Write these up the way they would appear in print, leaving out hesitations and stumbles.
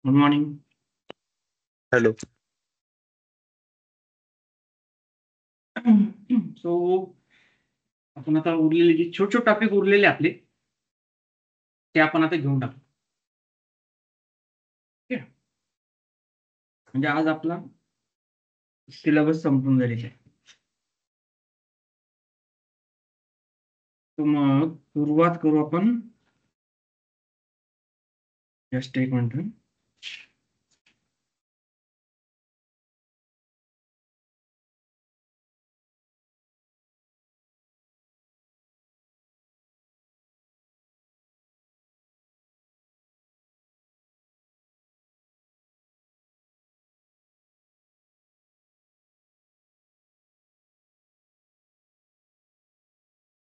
Good morning. Hello. So आपण आता उरलेले जे छोटे छोटे टॉपिक उरलेले आपले ते आपण आता घेऊन टाकू. ठीक आहे, म्हणजे आज आपला सिलेबस संपून झालेला आहे. तर मग सुरुवात करू आपण. जस्ट एक मिनिट.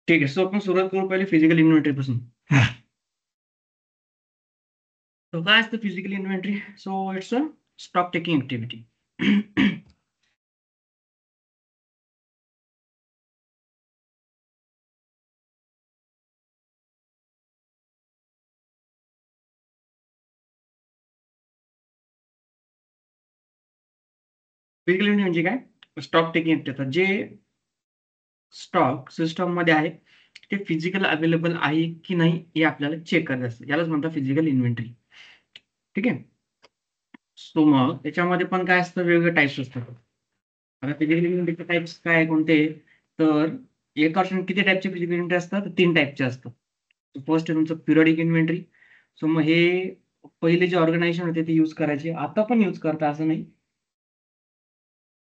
ठीक आहे, सो आपण सुरुवात करू पहिले फिजिकल इन्व्हेंटरी पासून. So काय असतं physical inventory? So it's a stock taking activity. Physical inventory म्हणजे काय? Stock taking activity. जे स्टॉक सिस्टम मध्ये आहे ते फिजिकल अवेलेबल आहे की नाही हे आपल्याला चेक करायचं असतं. यालाच म्हणतात फिजिकल इन्व्हेंटरी. ठीक आहे. सो मग त्याच्यामध्ये पण काय असतं, वेगवेगळे टाईप्स असतात. आता फिजिकल इन्व्हेंटरीचे टाईप्स काय कोणते? तर एका वर्षात किती टाईपचे फिजिकल इन्व्हेंटरी असतात? 3 टाईपचे असतात. फर्स्ट आहे तुमचं पिरियडिक इन्व्हेंटरी. सो मग हे पहिले जे ऑर्गनायझेशन होते ते यूज करायचे, आता पण यूज करता असं नाही.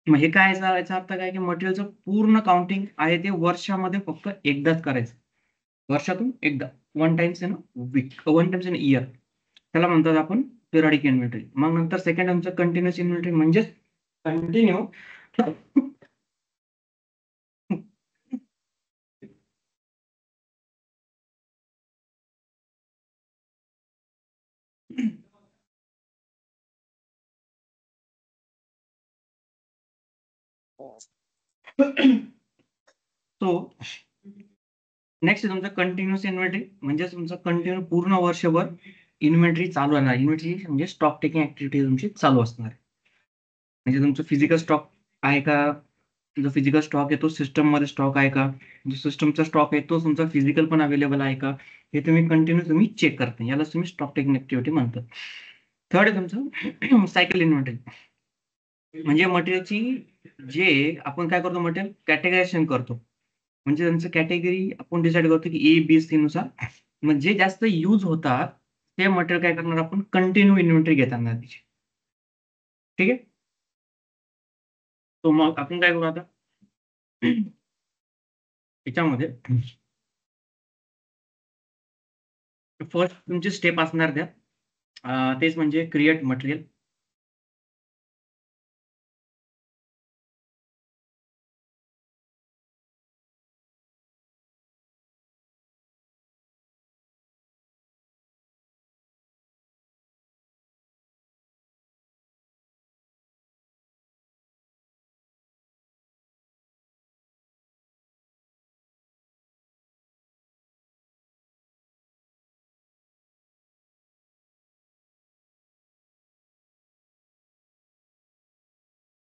मग हे काय याचा अर्थ काय की मटेरियलचं पूर्ण काउंटिंग आहे ते वर्षामध्ये फक्त एकदाच करायचं. वर्षातून एकदा, one times in week, one times in year. त्याला म्हणतात आपण पिरियडिक इन्व्हेंटरी. मग नंतर सेकंड आमचं कंटिन्युअस इन्व्हेंटरी, म्हणजे कंटिन्यू सो नेक्स्ट तुमचं कंटिन्युअस इन्व्हेंटरी, म्हणजे तुमचं कंटिन्यू पूर्ण वर्षभर इन्व्हेंटरी चालू राहणार. इन्व्हेंटरी म्हणजे स्टॉक टेकिंग ऍक्टिव्हिटी तुमची चालू असणार आहे. म्हणजे तुमचं फिजिकल स्टॉक आहे का? जो फिजिकल स्टॉक आहे तो सिस्टममध्ये स्टॉक आहे का? जो सिस्टमचा स्टॉक आहे तो तुमचा फिजिकल पण अवेलेबल आहे का? हे तुम्ही चेक करता. याला तुम्ही स्टॉक टेकिंग ऍक्टिव्हिटी म्हणतात. थर्ड आहे तुमचं सायकल इन्व्हेंटरी. म्हणजे मटेरियलची जे आपण काय करतो, मटेरियल कॅटेगरायझेशन करतो. म्हणजे त्यांचं कॅटेगरी आपण डिसाईड करतो की ए बी सी नुसार. मग जे जास्त यूज होतात ते मटेरियल काय करणार आपण, कंटिन्यू इन्व्हेंटरी घेताना त्याची. ठीक आहे. तो मग आपण काय करू आता याच्यामध्ये फर्स्ट तुमची स्टेप असणार त्या तेच म्हणजे क्रिएट मटेरियल.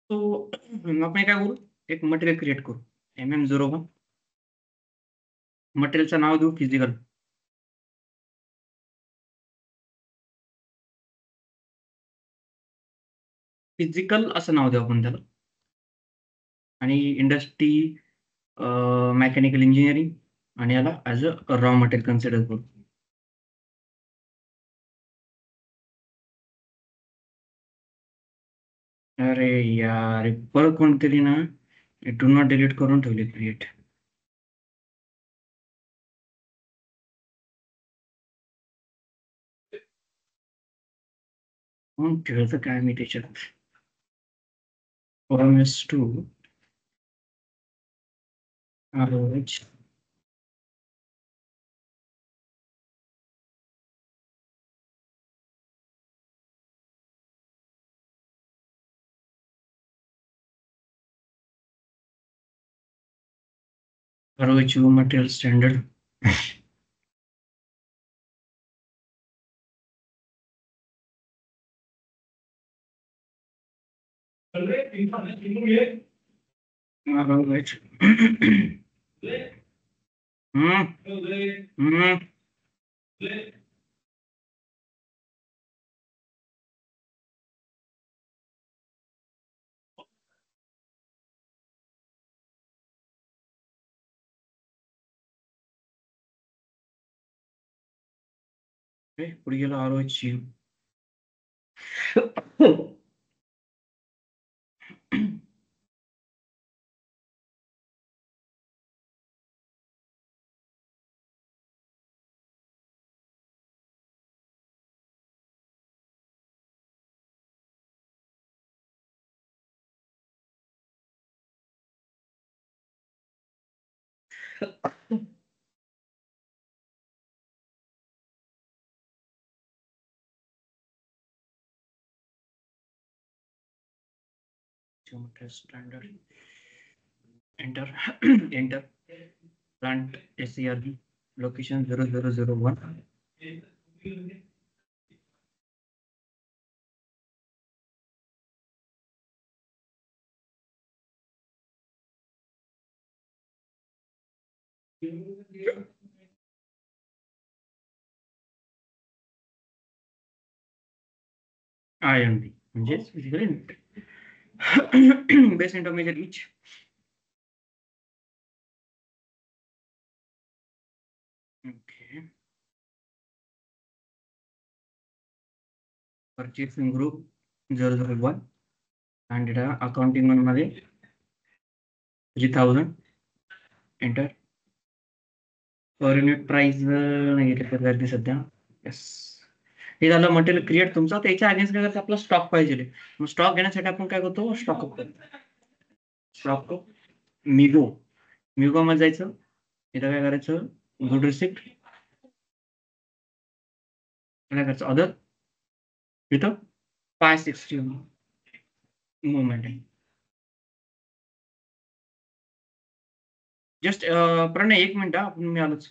तो आपण काय करू, एक मटेरियल क्रिएट करू. MM01 मटेरियलचं नाव देऊ फिजिकल. फिजिकल असं नाव देऊ आपण त्याला. आणि इंडस्ट्री मेकॅनिकल इंजिनिअरिंग, आणि याला as a raw material consider करू. अरे यार, परत कोणतरी ना डू नॉट डिलीट करून ठेवले क्रिएट. मग ठेवायचं काय मी त्याच्यात, OMS2 ROH ROH material standard. Right. पुढे गेलो आरोची. Standard. Enter. Enter. Plant SCRB. Location 0001. IMD. Yes, physically. Base intermediate each. Okay. Purchasing group 001. And accounting one मध्ये 3000. Enter. पर युनिट प्राइस नाही घेतली सध्या. येस. हे झालं मटेरियल क्रिएट तुमचा. त्याच्या अगेन्स्ट काय करायचं, आपला स्टॉक पाहिजे. मग स्टॉक घेण्यासाठी आपण काय करतो, स्टॉक करतो. स्टॉक मिगो. मिगो मध्ये जायचं. इथं काय करायचं, गुड रिसिप्ट. काय करायचं, अदर. इथं 560 मुवमेंट आहे. जस्ट प्रणय 1 मिनिट आपण मी आलोच.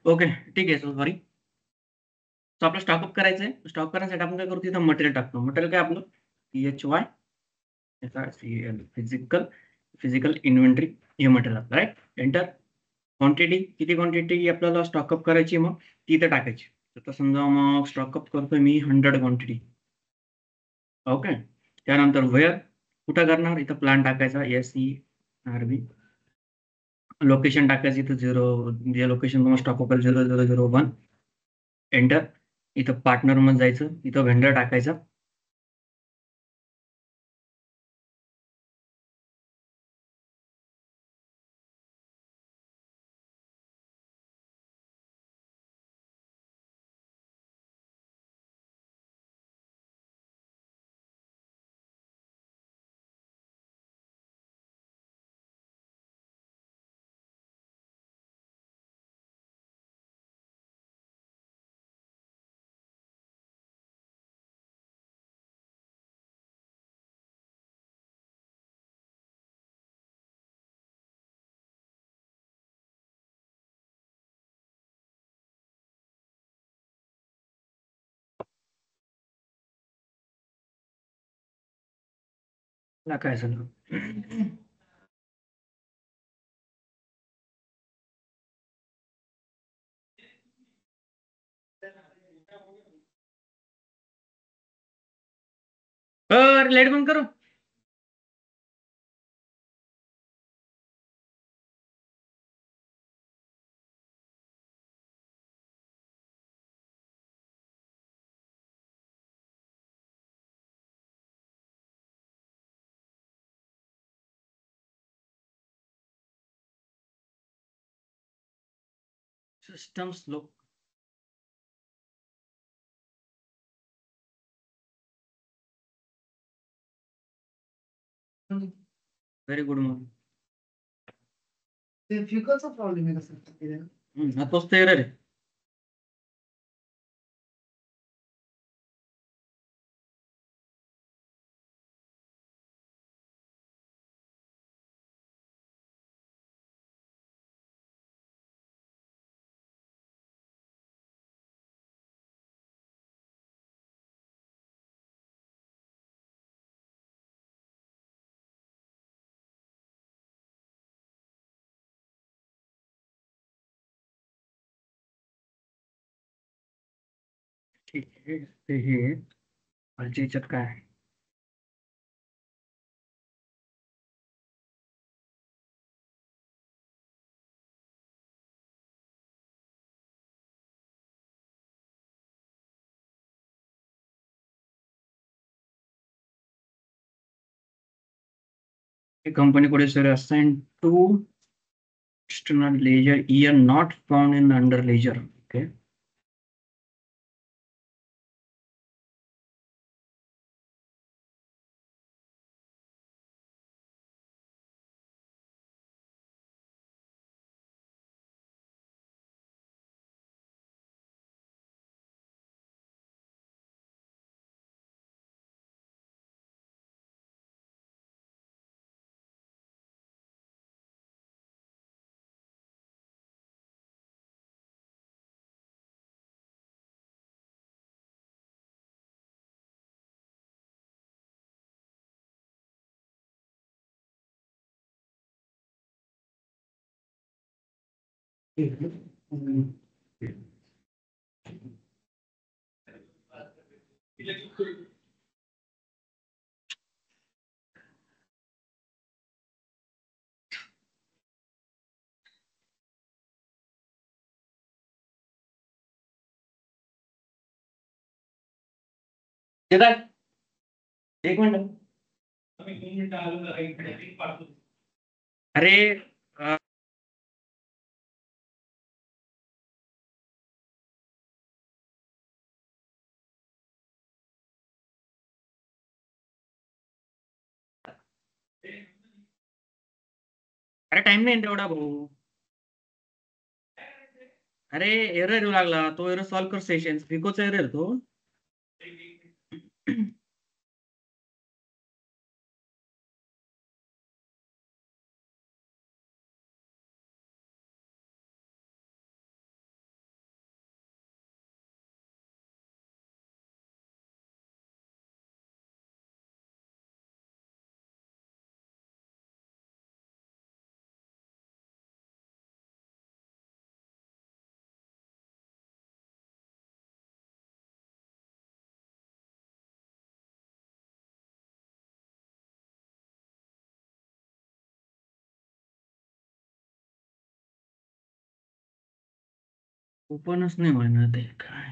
ओके ठीक आहे. सॉरी. तो आपलं स्टॉकअप करायचं आहे. स्टॉक करण्यासाठी आपण काय करू, तिथं मटेरियल टाकतो. मटेरियल काय आपलं PHY फिजिकल फिजिकल इन्व्हेंटरी हे मटेरियल आपलं राईट. एंटर. क्वांटिटी किती क्वांटिटी आपल्याला स्टॉकअप करायची मग ती इथं टाकायची. आता समजा मग स्टॉकअप करतोय मी 100 क्वांटिटी. ओके. त्यानंतर वेअर कुठं करणार, इथं प्लॅन टाकायचा SERV. लोकेशन टाकायचं इथं 0 जे लोकेशन तुम्हाला स्टॉक असेल 0001. एंटर. इथं पार्टनर मध्ये जायचं, इथं व्हेंडर टाकायचा. टाकायचं. लाईट बंद करू. System slow. Very good morning. ते फिकलचा प्रॉब्लेम आहे कसं तोच तर एरर आहे. ठीक आहे. ते हे खालच्या याच्यात काय आहे. Company code is assigned to external ledger year not found in under ledger. Okay. एक मिनिट. अरे अरे टाइम नाही तेवढा भाऊ. अरे एरर येऊ लागला, तो एरर सॉल्व्ह कर. सेशन फिकोचा एरर तो. ओपनच नाही होणार ते काय.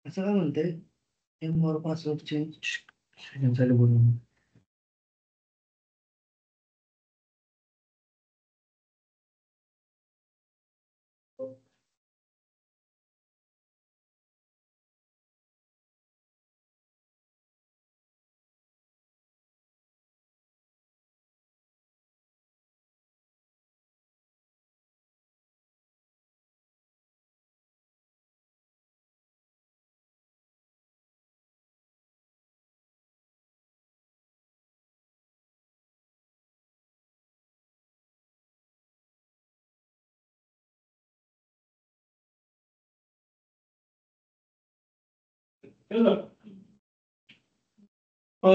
असं काय म्हणते मोर पासवर्ड चेंज. चालू बोलून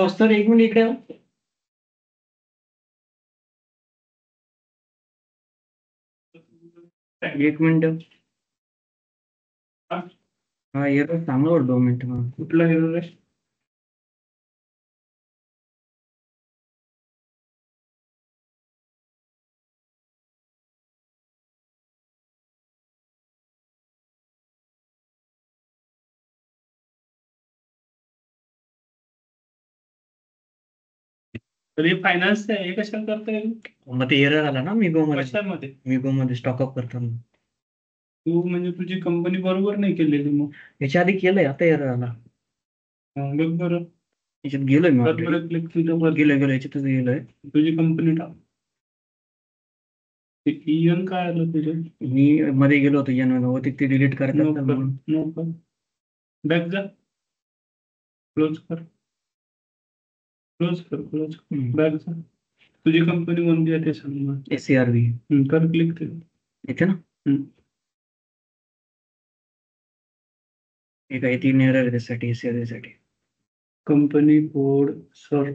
सर 1 मिनिट इकडे या. एक मिनिट. हा एरर सांगा 2 मिनिट. कुठला एरर आहे? तरी फायनान्स हे कशाला करता येईल मग ते एरर आला ना मिगो कशामध्ये मध्ये स्टॉकअप करताना. तू म्हणजे तुझी कंपनी बरोबर नाही केलेली मग याच्या आधी केलंय, आता एरर आला. बघ बरं याच्यात गेलोय मी कर already. बरं क्लिक तिथं वर गेलोय याच्यातच गेलोय. तुझी कंपनी टाक ते इयन काय आलं तुझं मी मध्ये गेलो होतो एन होते ते डिलीट करायचं नो असेल कर म्हणून. नो कर बॅक जा क्लोज कर क्लोज बॅक जा तुझी कंपनी कोणती आहे ते सांग मला. SCRV कर क्लिक ते इथे ना. हे काही 3 एरर आहे त्यासाठी SCRV साठी. कंपनी कोड सर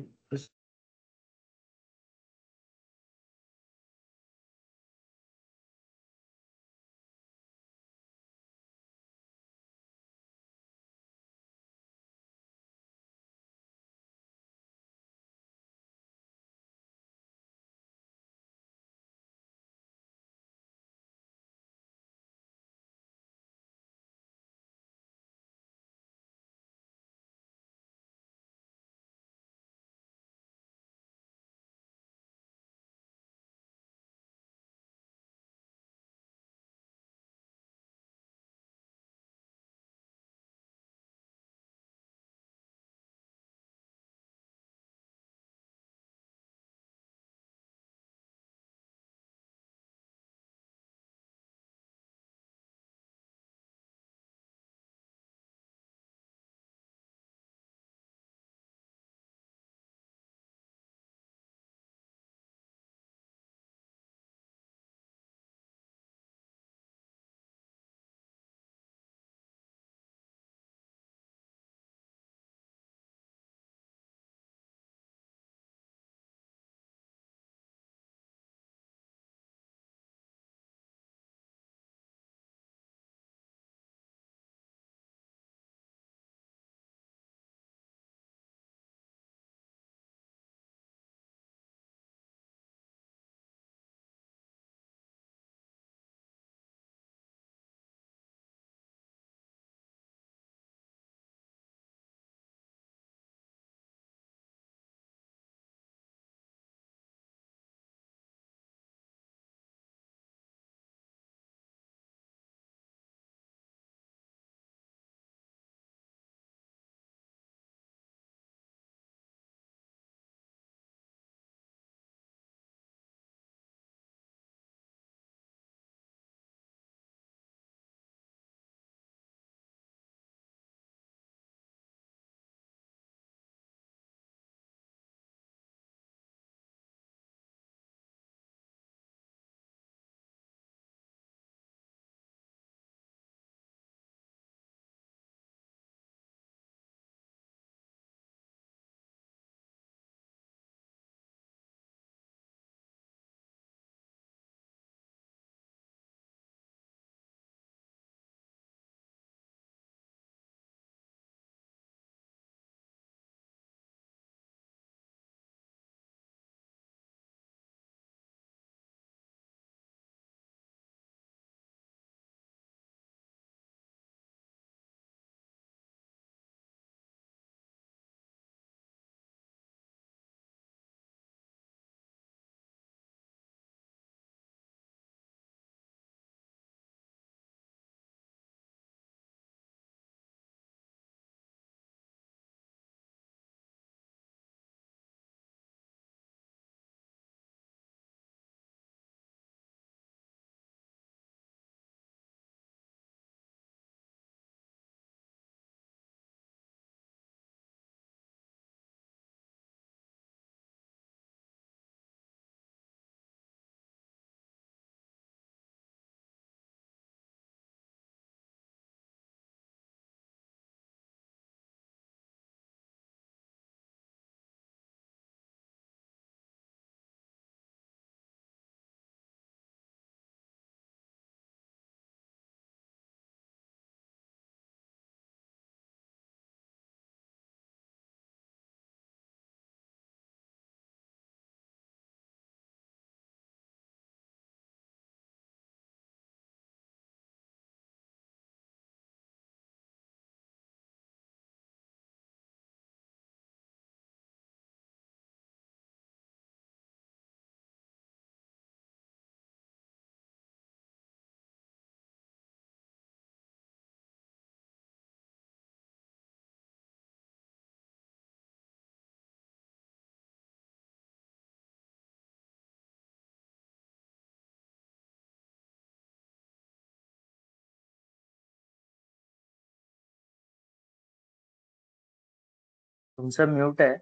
तुमचा म्यूट आहे.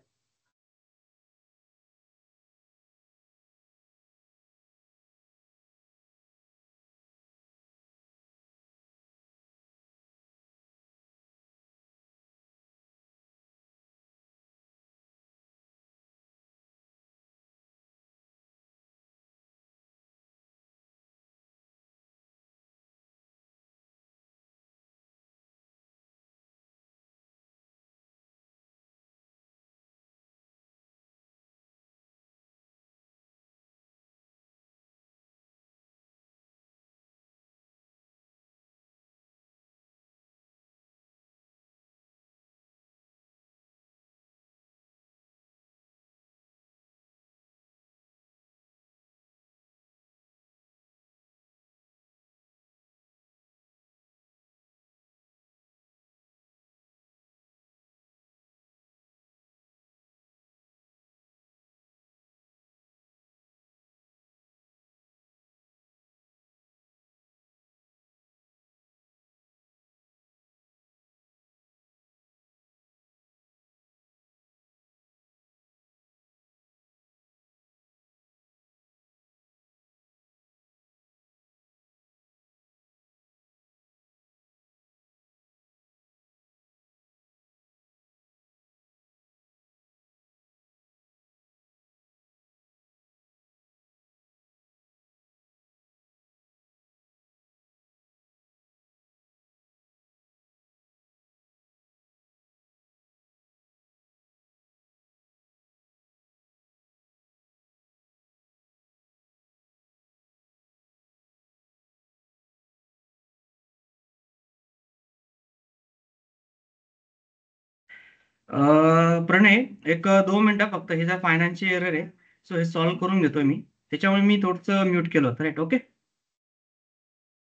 प्रणय, एक 2 मिनिटं फक्त, हे जर फायनान्सची एरर आहे, सो हे सॉल्व्ह करून घेतो मी. त्याच्यामुळे मी थोडंसं म्यूट केलं होतं, राईट? ओके.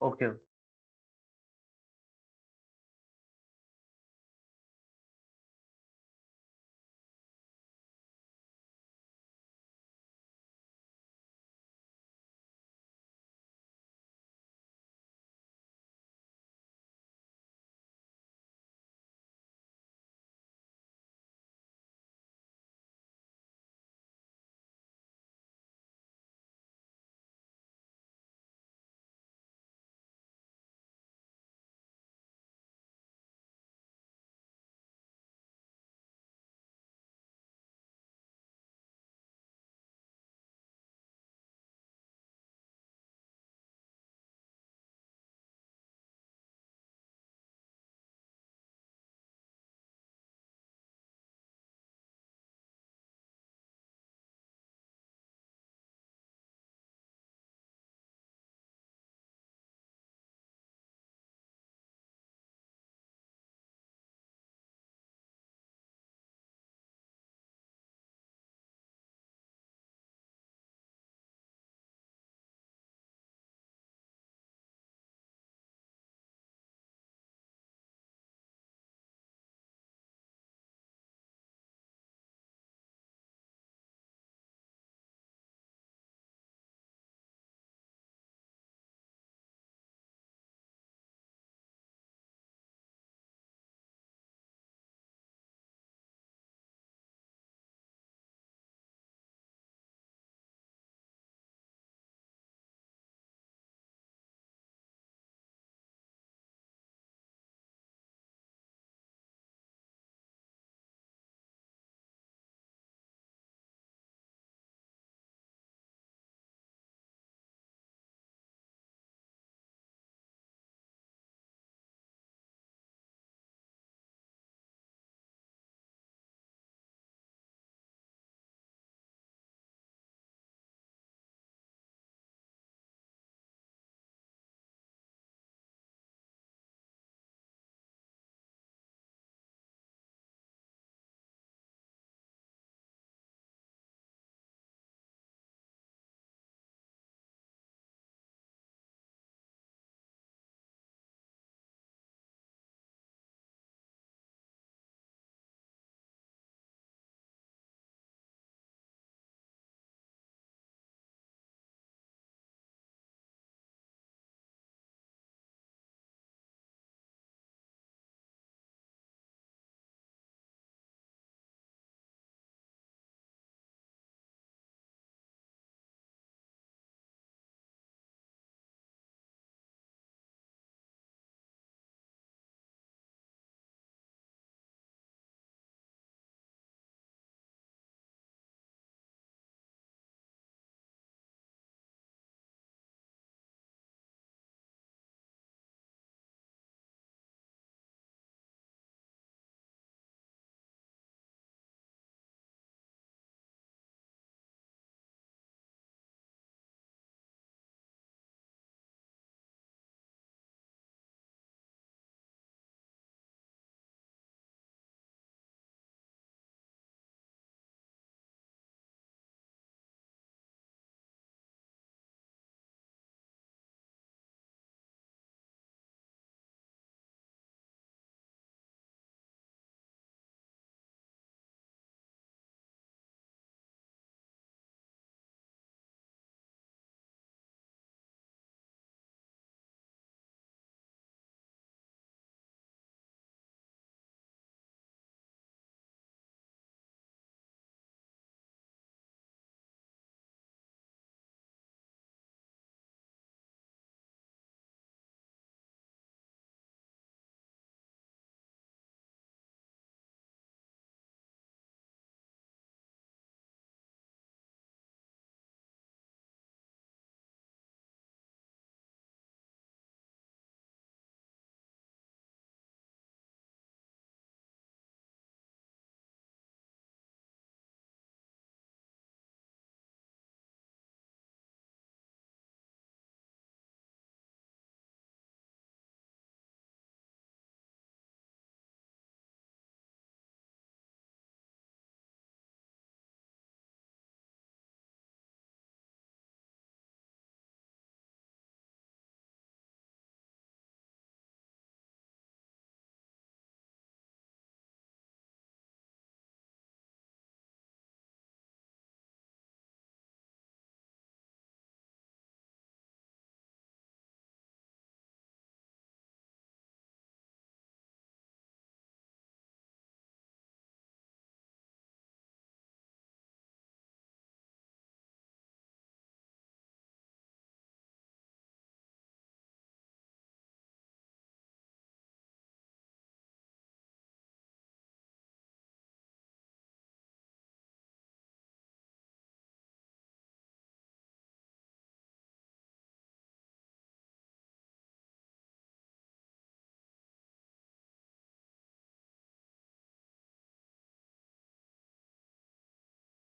ओके.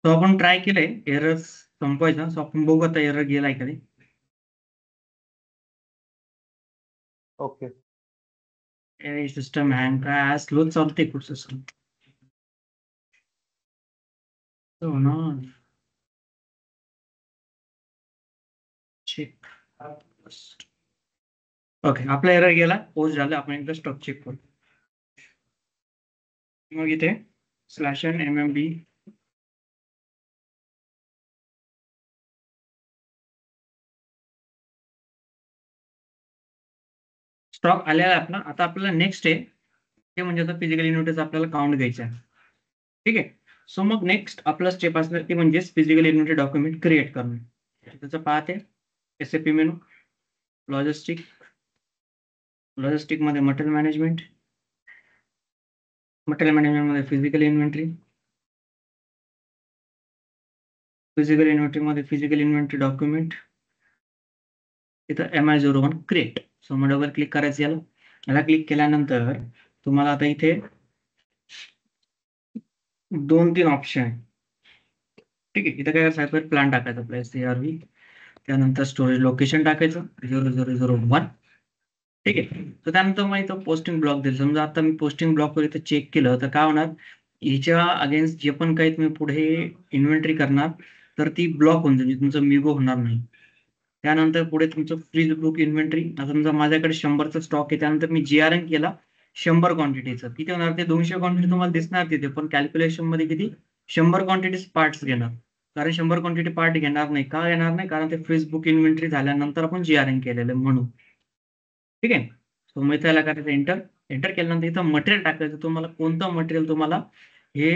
तो आपण ट्राय केलंय एरर संपवायचा. सो आपण बघू आता एरर गेलाय कधी. ओके. सिस्टम हँग काय स्लो चालते खूप सिस्टम. हो ना. चेक. ओके, आपला एरर गेला, पोस्ट झाला. आपण एकदा स्टॉक चेक करू. मग इथे /mmb स्टॉक आलेला आपला. आता आपल्याला नेक्स्ट आहे ते म्हणजे आता फिजिकल युनिटच आपल्याला काउंट घ्यायचं आहे. ठीक आहे. सो मग नेक्स्ट आपला स्टेप असणार ते म्हणजे फिजिकल युनिट डॉक्युमेंट क्रिएट करणं. त्याचं पाहते SAP मेनू, लॉजिस्टिक मध्ये मटेरियल मॅनेजमेंट मध्ये फिजिकल इन्व्हेंटरी, मध्ये फिजिकल इन्व्हेंटरी डॉक्युमेंट, इथं MI01 क्रिएट. सो मग डबल क्लिक करायचं याला क्लिक केल्यानंतर तुम्हाला आता इथे 2-3 ऑप्शन आहे. ठीक आहे. इथं काय करायचं, प्लॅन टाकायचा आपला SCRV, त्यानंतर स्टोरेज लोकेशन टाकायचं 0001. ठीक आहे. तर त्यानंतर मग इथं पोस्टिंग ब्लॉक दिलं. समजा आता मी पोस्टिंग ब्लॉकवर इथं चेक केलं तर काय होणार, हिच्या अगेन्स्ट जे पण काही तुम्ही पुढे इन्व्हेंटरी करणार तर ती ब्लॉक होऊन जाईल, तुमचं मिगो होणार नाही. त्यानंतर पुढे तुमचं फ्रीज बुक इन्व्हेंटरी. आता समजा माझ्याकडे 100चा स्टॉक आहे, त्यानंतर मी GRN केला 100 क्वांटिटीचा. किती होणार, ते 200 क्वांटिटी तुम्हाला दिसणार तिथे, पण कॅल्क्युलेशन मध्ये किती 100 क्वांटिटीज पार्ट्स घेणार. कारण 100 क्वांटिटी पार्ट घेणार नाही. का घेणार नाही, कारण ते फ्रीज बुक इन्व्हेंटरी झाल्यानंतर आपण GRN केलेलं आहे म्हणून. ठीक आहे. सो मग त्याला करायचं एंटर केल्यानंतर इथं मटेरियल टाकायचं. तुम्हाला कोणतं मटेरियल तुम्हाला हे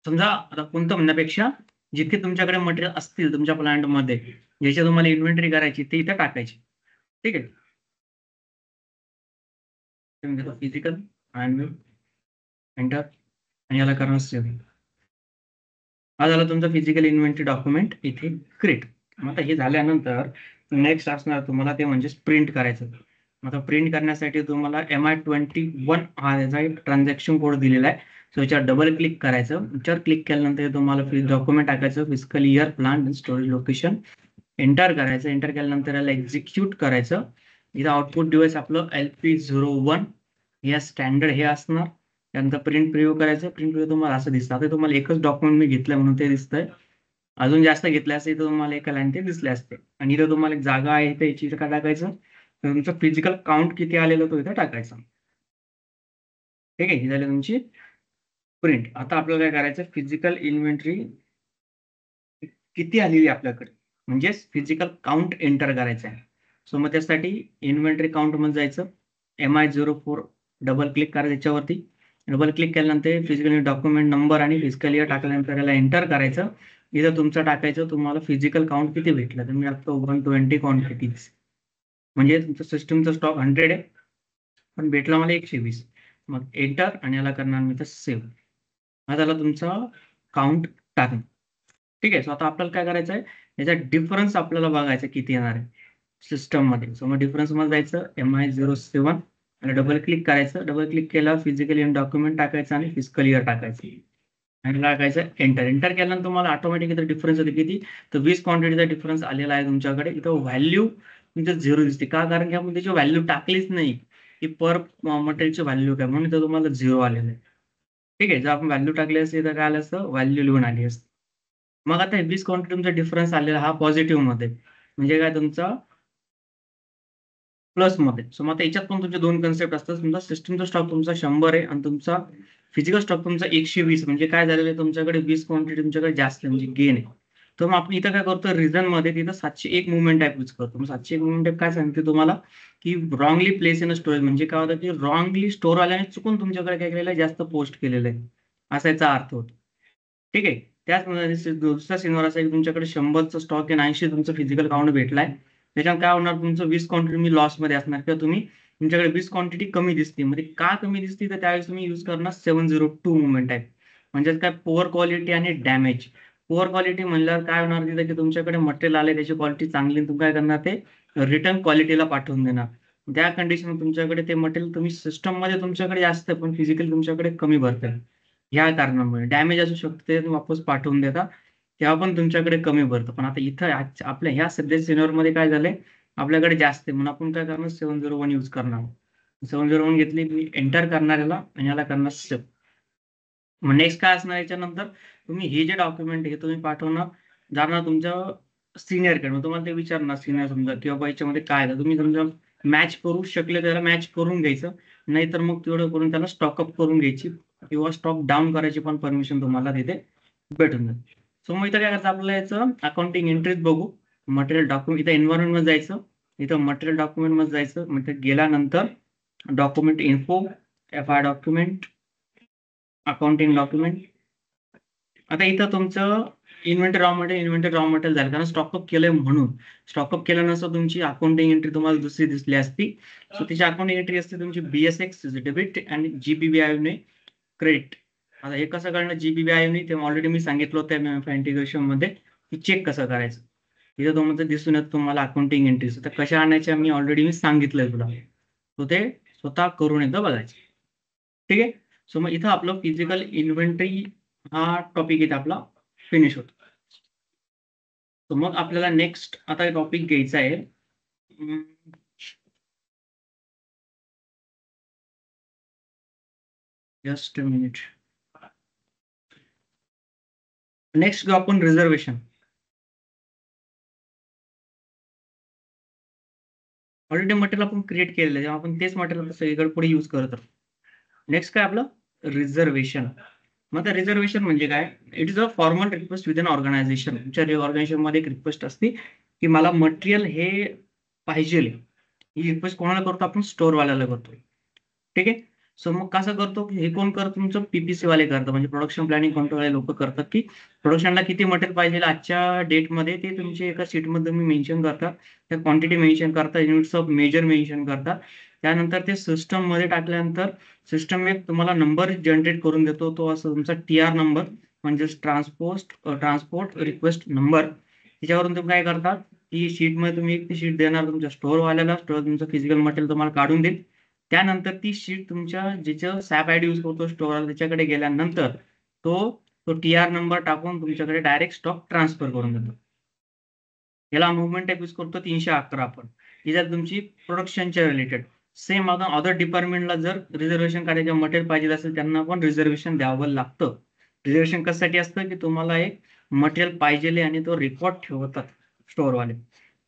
समजा आता कोणतं म्हणण्यापेक्षा जिथे तुमच्याकडे मटेरियल असतील तुमच्या प्लांटमध्ये ज्याची तुम्हाला इन्व्हेंटरी करायची ते इथं टाकायची. ठीक आहे. फिजिकल आणि एंटर आणि याला करणार सेव्ह. हा झाला तुमचा फिजिकल इन्व्हेंटरी डॉक्युमेंट इथे क्रिएट. आता हे झाल्यानंतर नेक्स्ट असणार तुम्हाला ते म्हणजे प्रिंट करायचं. आता प्रिंट करण्यासाठी तुम्हाला MI21 हा याचा एक ट्रान्झॅक्शन कोड दिलेला आहे. सो याच्यावर डबल क्लिक करायचं. याच्यावर क्लिक केल्यानंतर तुम्हाला डॉक्युमेंट टाकायचं, फिजिकल इयर, प्लांट आणि स्टोरेज लोकेशन. एंटर करायचं. एंटर केल्यानंतर याला एक्झिक्यूट करायचं. इथं आउटपुट डिव्हाइस आपलं LP01 या स्टँडर्ड हे असणार. त्यानंतर प्रिंट प्रिव्ह्यू करायचं. प्रिंट प्रिव्ह्यू तुम्हाला असं दिसतं. आता तुम्हाला एकच डॉक्युमेंट मी घेतलंय म्हणून ते दिसतंय. अजून जास्त घेतले असते तर तुम्हाला एका लाईन ते दिसले असते. आणि इथं तुम्हाला एक जागा आहे तर याची काय टाकायचं, तर तुमचं फिजिकल काउंट किती आलेलं तो इथं टाकायचा. ठीक आहे. ही झाली तुमची प्रिंट. आता आपल्याला काय करायचं, फिजिकल इन्व्हेंटरी किती आलेली आपल्याकडे म्हणजे फिजिकल काउंट एंटर करायचं आहे. सो मग त्यासाठी इन्व्हेंटरी काउंट मध्ये जायचं. MI04 डबल क्लिक करायचं याच्यावरती. डबल क्लिक केल्यानंतर फिजिकल डॉक्युमेंट नंबर आणि फिजिकल इयर टाकल्यानंतर याला एंटर करायचं. इथं तुमचं टाकायचं तुम्हाला फिजिकल काउंट किती भेटलं. तर मी आता 120 क्वांटिटीज म्हणजे तुमचं सिस्टमचा स्टॉक 100 आहे पण भेटला मला 120. मग एंटर आणि याला करणार मी तर सेव्ह. हा झाला तुमचा काउंट टाकणं. ठीक आहे. सो आता आपल्याला काय करायचं आहे, याचा डिफरन्स आपल्याला बघायचा किती येणार आहे सिस्टम मध्ये. सो मग डिफरन्स मध्ये जायचं MI07 आणि डबल क्लिक करायचं. डबल क्लिक केलं फिजिकल इयर डॉक्युमेंट टाकायचं आणि फिजिकल इयर टाकायचं आणि टाकायचं एंटर केल्यानंतर तुम्हाला ऑटोमॅटिक इथं डिफरन्स होते किती, तर 20 क्वांटिटीचा डिफरन्स आलेला आहे तुमच्याकडे. इथं व्हॅल्यू तुमच्या 0 दिसते. का, कारण की आपण त्याची व्हॅल्यू टाकलीच नाही की पर मटेरियलची व्हॅल्यू काय, म्हणून इथं तुम्हाला 0 आलेलं आहे. ठीक आहे. जर आपण व्हॅल्यू टाकली असते तर काय आलं असतं, व्हॅल्यू लिहून आली असते. मग आता 20 क्वांटिटी तुमचा डिफरन्स आलेला हा पॉझिटिव्ह मध्ये म्हणजे काय तुमचा प्लस मध्ये. सो मग याच्यात पण तुमचे दोन कन्सेप्ट असतात. तुमचा सिस्टमचा स्टॉक तुमचा 100 आहे आणि तुमचा फिजिकल स्टॉक तुमचा 120 म्हणजे काय झालेलं आहे तुमच्याकडे 20 क्वांटिटी तुमच्याकडे जास्त आहे म्हणजे गेन आहे. तर मग आपण इथं काय करतो, रिझन मध्ये तिथं 701 मुवमेंट टाईप यूज करतो. मग 701 मुवमेंट टाईप काय सांगते तुम्हाला की रॉंगली प्लेस इन स्टोरेज म्हणजे काय होतं की रॉंगली स्टोर आल्याने चुकून तुमच्याकडे काय केलेलं आहे, जास्त पोस्ट केलेलं आहे असा याचा अर्थ होतो. ठीक आहे. त्याच दुसरा सिनॉर असा की तुमच्याकडे 100चा स्टॉक आहे 80 तुमचं फिजिकल काउंट भेटलाय. त्याच्यात काय होणार, तुमचं 20 क्वांटिटी मी लॉस मध्ये असणार किंवा तुम्ही तुमच्याकडे 20 क्वांटिटी कमी दिसते. म्हणजे का कमी दिसते, तर त्यावेळेस तुम्ही यूज करणार 702 मुवमेंट टाईप. म्हणजे काय पुअर क्वालिटी आणि डॅमेज. पुअर क्वालिटी म्हणल्यावर काय होणार तिथं की तुमच्याकडे मटेरियल आले त्याची क्वालिटी चांगली, तुम्ही काय करणार ते रिटर्न क्वालिटीला पाठवून देणार. त्या कंडिशन तुमच्याकडे ते मटेरियल तुम्ही सिस्टम मध्ये तुमच्याकडे जास्त पण फिजिकल तुमच्याकडे कमी भरते. ह्या कारणामुळे डॅमेज असू शकतं, ते वापस पाठवून देता, तेव्हा पण तुमच्याकडे कमी भरतं. पण आता इथं आपल्या ह्या सध्या सिनियरमध्ये काय झालंय, आपल्याकडे जास्त आहे म्हणून आपण काय करणार 701 यूज करणार. 701 घेतली, मी एंटर करणार याला आणि याला करणार सेव्ह. मग नेक्स्ट काय असणार याच्यानंतर, तुम्ही हे जे डॉक्युमेंट हे तुम्ही पाठवणार जाणार तुमच्या सिनियरकडे. मग तुम्हाला ते विचारणार सिनियर समजा की बाबा याच्यामध्ये काय आहे, तुम्ही समजा मॅच करू शकले त्याला मॅच करून घ्यायचं, नाहीतर मग तेवढं करून त्याला स्टॉकअप करून घ्यायची किंवा स्टॉक डाऊन करायची पण परमिशन तुम्हाला तिथे भेटून जाईल. सो मग इथं काय करायचं आपल्याला, याचं अकाउंटिंग एंट्रीज बघू. मटेरियल डॉक्युमेंट इथं एन्व्हायरमेंट मध्ये जायचं, इथं मटेरियल डॉक्युमेंट मध्ये जायचं. मग गेल्यानंतर document info, FI document, accounting document. आता इथं तुमचं इन्व्हेंटरी रॉ मटेरियल झालं, कारण स्टॉकअप केलंय म्हणून. स्टॉकअप केलं नसतं तुमची अकाउंटिंग एंट्री तुम्हाला दुसरी दिसली असती. सो तिची अकाउंटिंग एंट्री असते तुमची BSX डेबिट आणि GPBI ने क्रेडिट. आता हे कसं कळणं GPBI ने, ते ऑलरेडी मी सांगितलं होतं इंटिग्रेशन मध्ये की चेक कसं करायचं. इथं तुमचं दिसून येतं तुम्हाला अकाउंटिंग एंट्रीज. तर कशा आणायच्या मी ऑलरेडी सांगितलंय तुला, तो ते स्वतः करून एकदा बघायचं. ठीक आहे. सो मग इथं आपलं फिजिकल इन्व्हेंटरी हा टॉपिक इथे आपला फिनिश होतो. तर मग आपल्याला नेक्स्ट आता टॉपिक घ्यायचा आहे, जस्ट मिनिट. नेक्स्ट घेऊ आपण रिझर्वेशन. ऑलरेडी मटेरियल आपण क्रिएट केलेलं आहे, तेव्हा आपण तेच मटेरियल सगळीकडे पुढे यूज करत राहतो. नेक्स्ट काय आपलं रिझर्वेशन. मग आता रिझर्वेशन म्हणजे काय, it is a formal request within organisation. तुमच्या ऑर्गनायझेशन मध्ये एक रिक्वेस्ट असते की मला मटेरियल हे पाहिजे. ही रिक्वेस्ट कोणाला करतो आपण, स्टोअरवाल्याला करतो. ठीक आहे. सो मग कसं करतो, हे कोण करतो, तुमचं PPC वाले करतं, म्हणजे प्रोडक्शन प्लॅनिंग कंट्रोल लोक करतात की प्रोडक्शनला किती मटेरियल पाहिजे आजच्या डेटमध्ये, ते तुमच्या एका शीटमध्ये तुम्ही मेन्शन करतात. त्या क्वांटिटी मेन्शन करतात, युनिट्स ऑफ मेजर मेन्शन करतात. त्यानंतर ते सिस्टम मध्ये टाकल्यानंतर सिस्टम एक तुम्हाला नंबर जनरेट करून देतो, तो असं तुमचा TR नंबर म्हणजे ट्रान्सपोर्ट रिक्वेस्ट नंबर. त्याच्यावरून तुम्ही काय करतात, ती शीटमध्ये तुम्ही एक ती शीट देणार तुमच्या स्टोअरवाल्याला, स्टोअर तुमचं फिजिकल मटेरियल तुम्हाला काढून देईल. त्यानंतर ती शीट तुमच्या ज्याचं SAP ID यूज करतो स्टोअर, त्याच्याकडे गेल्यानंतर तो TR नंबर टाकून तुमच्याकडे डायरेक्ट स्टॉक ट्रान्सफर करून देतो. याला मुवमेंट टाईप यूज करतो 311 आपण. ही जर तुमची प्रोडक्शनच्या रिलेटेड. सेम आता अदर डिपार्टमेंटला जर रिझर्वेशन काढायचं मटेरियल पाहिजे असेल, त्यांना पण रिझर्वेशन द्यावं लागतं. रिझर्वेशन कशासाठी असतं की तुम्हाला एक मटेरियल पाहिजे आणि तो रेकॉर्ड ठेवतात स्टोअरवाले.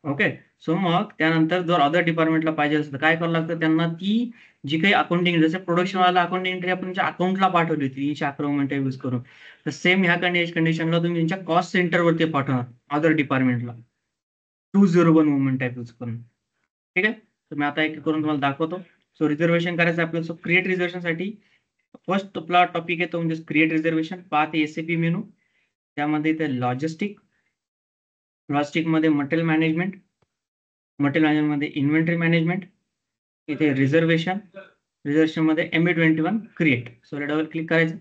ओके. सो मग त्यानंतर जर अदर डिपार्टमेंटला पाहिजे असेल तर काय करावं लागतं त्यांना, ती जी काही अकाउंटिंग जसं प्रोडक्शनवाला अकाउंटिंग एंट्री आपण अकाउंटला पाठवली होती 311 मुवमेंट यूज करून, तर सेम ह्या कंडिशनला तुम्ही त्यांच्या कॉस्ट सेंटरवरती पाठवणार अदर डिपार्टमेंटला 201 मुवमेंट टाईप यूज करून. ठीक आहे. तर मी आता एक करून तुम्हाला दाखवतो. सो रिझर्वेशन करायचं आपल्याला. सो क्रिएट रिझर्वेशन साठी फर्स्ट आपला टॉपिक येतो म्हणजे क्रिएट रिझर्वेशन. पाहते SAP मेनू, त्यामध्ये इथे लॉजिस्टिक मध्ये मटेरियल मॅनेजमेंट मध्ये इन्व्हेंटरी मॅनेजमेंट, इथे रिझर्वेशन मध्ये MA21 create. So double click करायचं.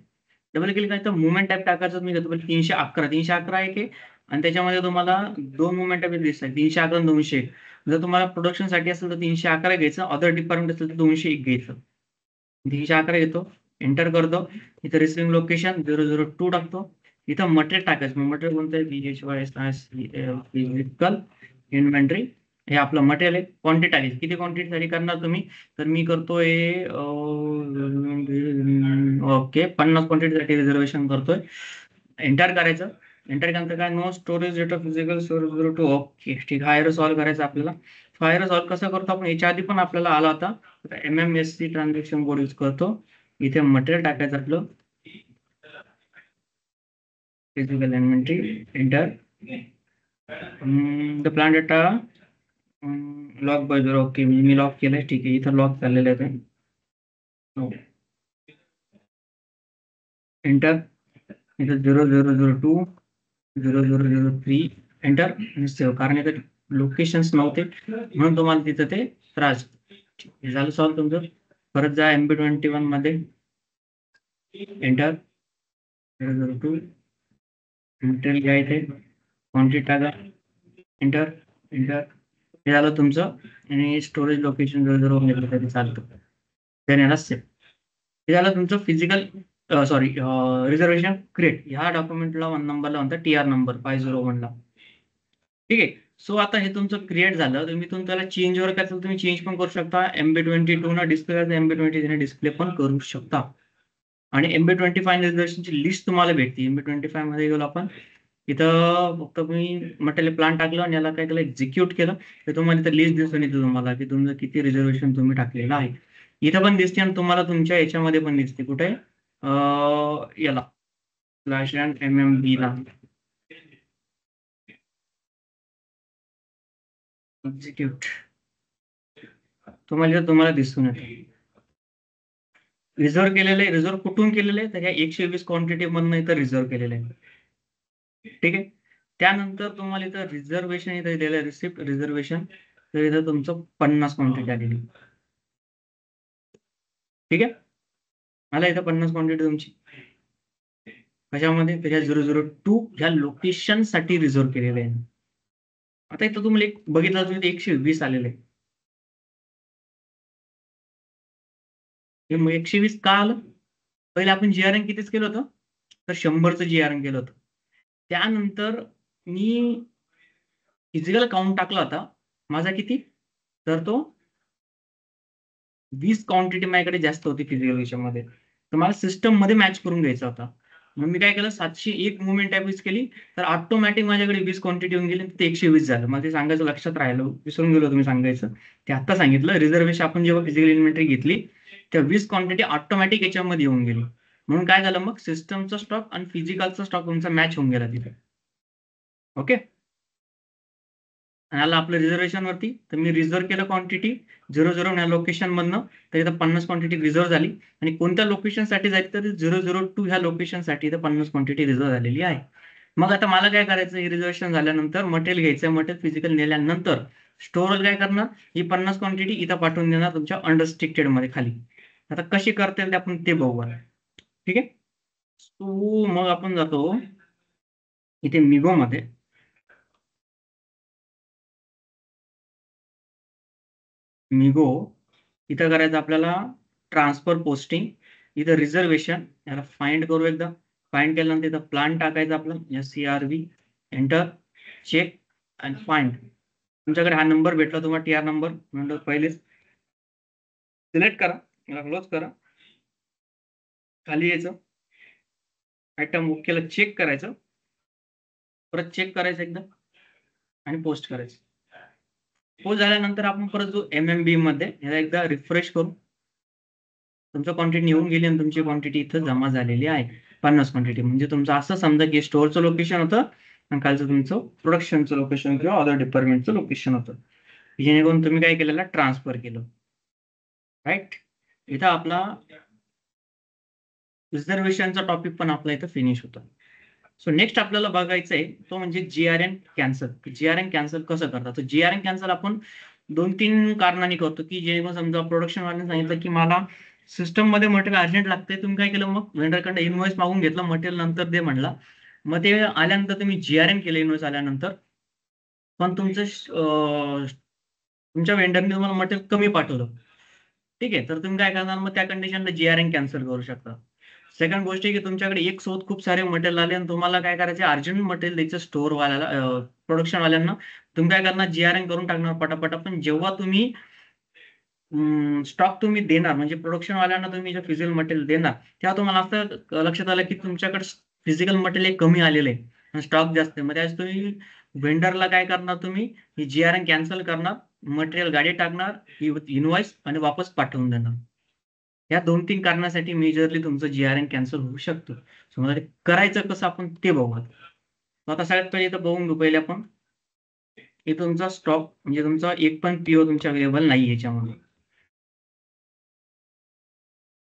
डबल क्लिक करायचं मुवमेंट टाईप टाकायचं. मी घेतो 311 एक आहे आणि त्याच्यामध्ये तुम्हाला 2 मुवमेंट टाईप दिसतात 311 आणि 201. जर तुम्हाला प्रोडक्शन साठी असेल तर 311 घ्यायचं, अदर डिपार्टमेंट असेल तर 201 घ्यायचं. 311 घेतो, एंटर करतो. इथं रिसिव्हिंग लोकेशन 002 टाकतो. इथं मटेरियल टाकायचं. मटेरियल कोणतं आहे, फिजिकल इन्व्हेंटरी. हे आपलं मटेरियल आहे. क्वांटिटी टाकायची, किती क्वांटिटी साठी करणार तुम्ही, तर मी करतोय ओके 50 क्वांटिटी साठी रिझर्वेशन करतोय. एंटर करायचं. एंटर केल्यानंतर काय, no storage data physical storage 02. Okay ठीक आहे. हायर सॉल्व्ह करायचं आपल्याला. फायर सॉल्व्ह कसं करतो आपण, याच्या आधी पण आपल्याला आला होता. MMSC ट्रान्झॅक्शन कोड यूज करतो. इथे मटेरियल टाकायचं आपलं physical inventory. Enter. The plan data lock bye 0. Okay me lock केलंय. ठीक आहे. इथं लॉक झालेलं आहे. एंटर. इथं 0002 0003 एंटर आणि सेव्ह. कारण इथे लोकेशन्स नव्हते म्हणून तुम्हाला तिथं ते त्रास झालं. सॉल्व तुमचं. परत जा MB21 मध्ये. एंटर. 002 मटेरियल घ्या, इथे क्वांटिटी टाका. एंटर. हे झालं तुमचं आणि स्टोरेज लोकेशन 001 तरी चालतं. त्याने याला सेव्ह. हे झालं तुमचं फिजिकल सॉरी रिझर्वेशन क्रिएट ह्या डॉक्युमेंटला 1 नंबरला म्हणतात TR नंबर 501 ला. ठीक आहे. सो आता हे तुमचं क्रिएट झालं, तुम्ही त्याला चेंज वर करायचं तुम्ही चेंज पण करू शकता. MB22 ना डिस्प्ले MB23 डिस्प्ले पण करू शकता. आणि MB25 रिझर्वेशनची लिस्ट तुम्हाला भेटते. MB25 मध्ये गेलो आपण, इथं फक्त तुम्ही मटेरियल प्लान टाकलं आणि याला काय केलं एक्झिक्यूट केलं, तर तुम्हाला इथं लिस्ट दिसून येते तुम्हाला की तुमचं किती रिझर्वेशन तुम्ही टाकलेलं आहे. इथं पण दिसते आणि तुम्हाला तुमच्या याच्यामध्ये पण दिसते कुठे याला /MMB ला एक्झिक्यूट तुम्हाला दिसून येते. रिझर्व केलेलं आहे. रिझर्व कुठून केलेलं आहे तर ह्या 120 क्वांटिटी मधनं इथं रिझर्व केलेलं आहे. ठीक आहे. त्यानंतर तुम्हाला इथं रिझर्वेशन इथं दिलेलं रिसिप्ट रिझर्वेशन, तर इथं तुमचं 50 क्वांटिटी आलेली. ठीक आहे. मला इथं 50 क्वांटिटी तुमची कशामध्ये त्याच्या 002 ह्या लोकेशन साठी रिझर्व केलेलं आहे. आता इथं तुम्हाला एक बघितलं तुम्ही 120 आलेलं आहे. हे मग 120 का आलं? पहिले आपण GRN कितीच केलं होतं तर 100चं GRN केलं होतं. त्यानंतर मी फिजिकल काउंट टाकला होता माझा किती, तर तो 20 क्वांटिटी माझ्याकडे जास्त होती फिजिकल विषयामध्ये, तर मला सिस्टम मध्ये मॅच करून घ्यायचा होता. मग मी काय केलं 701 मुवमेंट यूज केली, तर ऑटोमॅटिक माझ्याकडे 20 क्वांटिटी येऊन गेली, ते 120 झालं. मला ते सांगायचं लक्षात राहिलं, विसरून गेलो तुम्ही सांगायचं, ते आता सांगितलं. रिझर्वेशन आपण जेव्हा फिजिकल इन्व्हेंटरी घेतली त्या 20 क्वांटिटी ऑटोमॅटिक याच्यामध्ये येऊन गेली. म्हणून काय झालं मग सिस्टमचा स्टॉक आणि फिजिकलचा स्टॉक तुमचा मॅच होऊन गेला तिथे. ओके. आला आपलं रिझर्वेशन वरती, तर मी रिझर्व केलं क्वांटिटी 00 लोकेशन मधनं, तर इथं 50 क्वांटिटी रिझर्व झाली. आणि कोणत्या लोकेशन साठी झाली तर 002 ह्या लोकेशन साठी इथं 50 क्वांटिटी रिझर्व झालेली आहे. मग आता मला काय करायचं, हे रिझर्वेशन झाल्यानंतर मटेरियल घ्यायचं, मटेरियल फिजिकल नेल्यानंतर स्टोअर काय करणार, ही 50 क्वांटिटी इथं पाठवून देणार तुमच्या अनरिस्ट्रिक्टेड मध्ये खाली. आता कशी करता येईल ते आपण ते बघूया. ठीक आहे. सो मग आपण जातो इथे मिगो मध्ये. मिगो इथं करायचं आपल्याला ट्रान्सफर पोस्टिंग, इथं रिझर्वेशन, याला फाइंड करू. एकदा फाइंड केल्यानंतर इथं प्लान टाकायचं आपलं SCRV, एंटर, चेक आणि फाइंड. तुमच्याकडे हा नंबर भेटला तुम्हाला TR नंबर, म्हणजे पहिले सिलेक्ट करा, याला क्लोज करा, खाली यायचं, आयटम ओकेला चेक करायचं, परत चेक करायचं एकदा आणि पोस्ट करायचं. पोस्ट झाल्यानंतर आपण परत जो MMB मध्ये याला एकदा रिफ्रेश करू. तुमचं क्वांटिटी निघून गेली आणि तुमची क्वांटिटी इथं जमा झालेली आहे 50 क्वांटिटी. म्हणजे तुमचं असं समजा की स्टोअरचं लोकेशन होतं आणि खालचं तुमचं प्रोडक्शनचं लोकेशन किंवा अदर डिपार्टमेंटचं लोकेशन होतं, जेणेकरून तुम्ही काय केलेलं ट्रान्सफर केलं. राईट. इथं आपला रिझर्वेशनचा टॉपिक पण आपला इथं फिनिश होतो. सो नेक्स्ट आपल्याला बघायचं आहे तो म्हणजे GRN कॅन्सल. GRN कॅन्सल कसं करतात, तर GRN कॅन्सल आपण 2-3 कारणांनी करतो, की जेणेकरून समजा प्रोडक्शन वाल्याने सांगितलं की मला सिस्टम मध्ये मटेरियल अर्जंट लागतंय, तुम्ही काय केलं मग वेंडरकडे इनवॉइस मागून घेतलं, मटेरियल नंतर दे म्हणला. मग ते आल्यानंतर तुम्ही GRN केलं इनवॉइस आल्यानंतर, पण तुमच्या वेंडरने तुम्हाला मटेरियल कमी पाठवलं. ठीक आहे, तर तुम्ही काय करणार मग त्या कंडिशनला GRN कॅन्सल करू शकता. सेकंड गोष्ट आहे की तुमच्याकडे एक सोबत खूप सारे मटेरियल आले आणि तुम्हाला काय करायचे अर्जंट मटेरियल द्यायचं स्टोअर वाल्याला, प्रोडक्शन वाल्यांना. तुम्ही काय करणार GRN करून टाकणार पटापट. पण जेव्हा तुम्ही स्टॉक तुम्ही देणार म्हणजे प्रोडक्शन वाल्यांना तुम्ही जे फिजिकल मटेरियल देणार, तेव्हा तुम्हाला असं लक्षात आलं की तुमच्याकडे फिजिकल मटेरियल कमी आलेलं आहे आणि स्टॉक जास्त आहे. मग त्यावेळेस तुम्ही वेंडरला काय करणार, तुम्ही ही GRN कॅन्सल करणार, मटेरियल गाडी टाकणार, इनवॉइस आणि वापस पाठवून देणार. या 2-3 कारणासाठी मेजरली तुमचं GRN कॅन्सल होऊ शकतं. सो मला करायचं कसं आपण ते बघूया. आता सगळ्यात पहिले इथं बघून घेऊ पहिले आपण, हे तुमचा स्टॉक म्हणजे तुमचा एक पण PO तुमच्या अवेलेबल नाही याच्यामध्ये.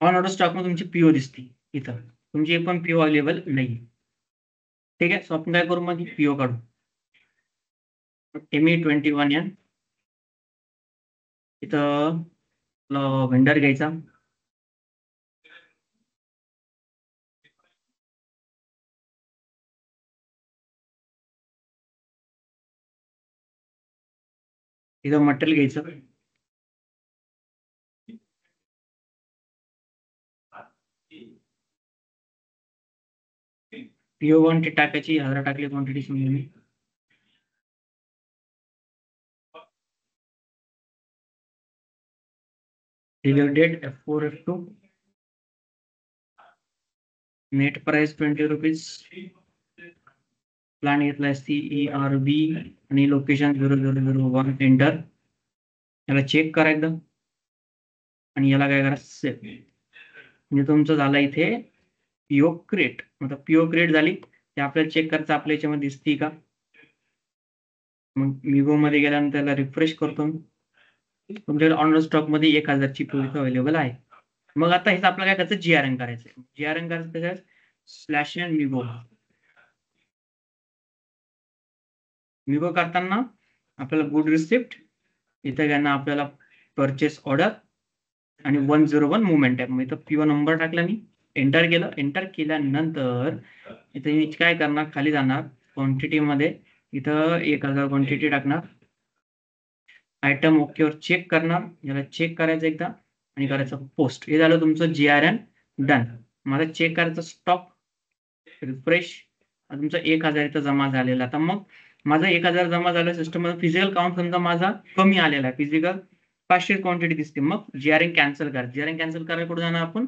ऑन ऑर्डर स्टॉक मध्ये तुमची PO दिसते इथं, तुमची एक पण PO अवेलेबल नाही. ठीक आहे. सो आपण काय करू मग PO काढू. ME21N इथं व्हेंडर घ्यायचा, इथं मटेरियल घ्यायचं, PO क्वांटिटी टाकायची, 1000 टाकली क्वांटिटी समजा मी. Trigger date F4 F2. Net price 20 rupees. Plan घेतलाय CERB आणि लोकेशन 0001. एंटर. याला चेक करा एकदा आणि याला काय करा सेव्ह. म्हणजे तुमचं झालं इथे PO क्रिएट. आता PO क्रिएट झाली ते आपल्याला चेक करायचं आपल्या याच्यामध्ये दिसते का. मग मिगो मध्ये गेल्यानंतर त्याला रिफ्रेश करतो. तुमच्याकडे ऑन स्टॉक मध्ये 1000 ची PO अवेलेबल आहे. मग आता हेच आपल्याला काय करायचं GRN करायचं. GRN करायचं त्याच्यात /n मिगो. मिगो करताना आपल्याला गुड रिसिप्ट इथे घ्यायला आपल्याला परचेस ऑर्डर आणि 101 मुवमेंट टाइम. मग इथं PO नंबर टाकला मी, एंटर केलं. एंटर केल्यानंतर इथे मी काय करणार, खाली जाणार क्वांटिटी मध्ये, इथं 1000 क्वांटिटी टाकणार. आयटम ओकेवर चेक करणार. याला चेक करायचं एकदा आणि करायचं पोस्ट. हे झालं तुमचं GRN डन. मला चेक करायचं स्टॉक, रिफ्रेश. तुमचा 1000 इथं जमा झालेला. आता मग माझा 1000 जमा झाला सिस्टम मध्ये. फिजिकल काउंट समजा माझा कमी आलेला आहे. फिजिकल 500 क्वांटिटी दिसते. मग GRN कॅन्सल करा. GRN कॅन्सल करायला कुठे जाणार आपण,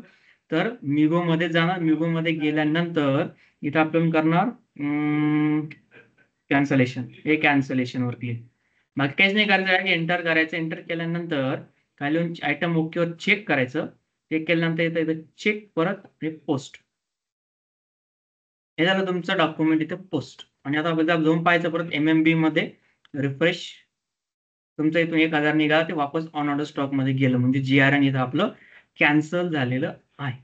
तर मिगो मध्ये जाणार. मिगो मध्ये गेल्यानंतर इथं आपण करणार कॅन्सलेशन. हे कॅन्सलेशन वर क्लिक. बाकी काहीच नाही करायचं, एंटर करायचं. एंटर केल्यानंतर खाली आयटम ओकेवर चेक करायचं. चेक केल्यानंतर इथं चेक परत पोस्ट. हे झालं तुमचं डॉक्युमेंट इथे पोस्ट. आणि आता जाऊन पाहायचं परत MMB मध्ये रिफ्रेश. तुमचं इथून 1000 निघाला ते वापस ऑन ऑर्डर स्टॉक मध्ये गेलं. म्हणजे GRN इथं आपलं कॅन्सल झालेलं आहे.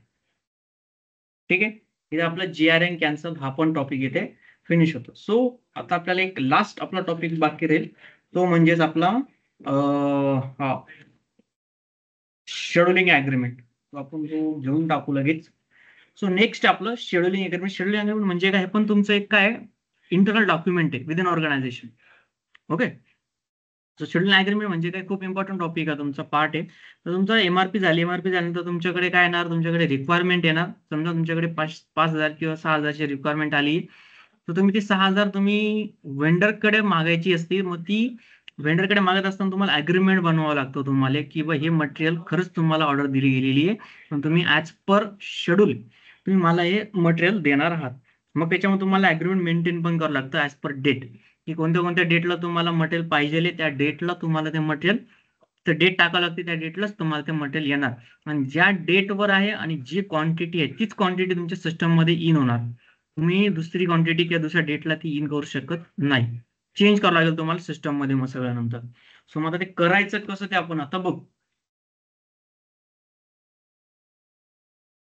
ठीक आहे. इथं आपलं GRN कॅन्सल हा पण टॉपिक इथे फिनिश होतो. सो आता आपल्याला एक लास्ट आपला टॉपिक बाकी राहील, तो म्हणजेच आपला शेड्युलिंग ऍग्रीमेंट. आपण तो घेऊन टाकू लगेच. सो नेक्स्ट आपलं शेड्युलिंग ऍग्रीमेंट. शेड्युलिंग ऍग्रीमेंट म्हणजे काय, पण तुमचं एक काय इंटरनल डॉक्युमेंट आहे within organisation. Okay. So scheduling agreement म्हणजे काय, खूप इम्पॉर्टंट टॉपिक आहे, तुमचा पार्ट आहे. तर तुमचं MRP झाली. MRP झाल्यानंतर तुमच्याकडे काय येणार, तुमच्याकडे रिक्वायरमेंट येणार. समजा तुमच्याकडे 5000 किंवा 6000 ची रिक्वायरमेंट आली, तर तुम्ही ती 6000 तुम्ही वेंडरकडे मागायची असते. मग ती वेंडरकडे मागत असताना तुम्हाला अग्रीमेंट बनवावं लागतं तुम्हाला, की हे मटेरियल खरंच तुम्हाला ऑर्डर दिली गेलेली आहे, पण तुम्ही ऍज पर शेड्यूल तुम्ही मला हे मटेरियल देणार आहात. मग त्याच्यामुळे तुम्हाला अग्रीमेंट मेंटेन पण करावं लागतं ऍज पर डेट, की कोणत्या कोणत्या डेटला तुम्हाला मटेरियल पाहिजे, त्या डेटला तुम्हाला ते मटेरियल, तर डेट टाकावं लागते, त्या डेटलाच तुम्हाला ते मटेरियल येणार. आणि ज्या डेटवर आहे आणि जी क्वांटिटी आहे तीच क्वांटिटी तुमच्या सिस्टम मध्ये इन होणार. तुम्ही दुसरी क्वांटिटी किंवा दुसऱ्या डेटला ती इन करू शकत नाही. चेंज करावं लागेल तुम्हाला सिस्टम मध्ये मग सगळ्यानंतर. सो मग ते करायचं कसं ते आपण आता बघू.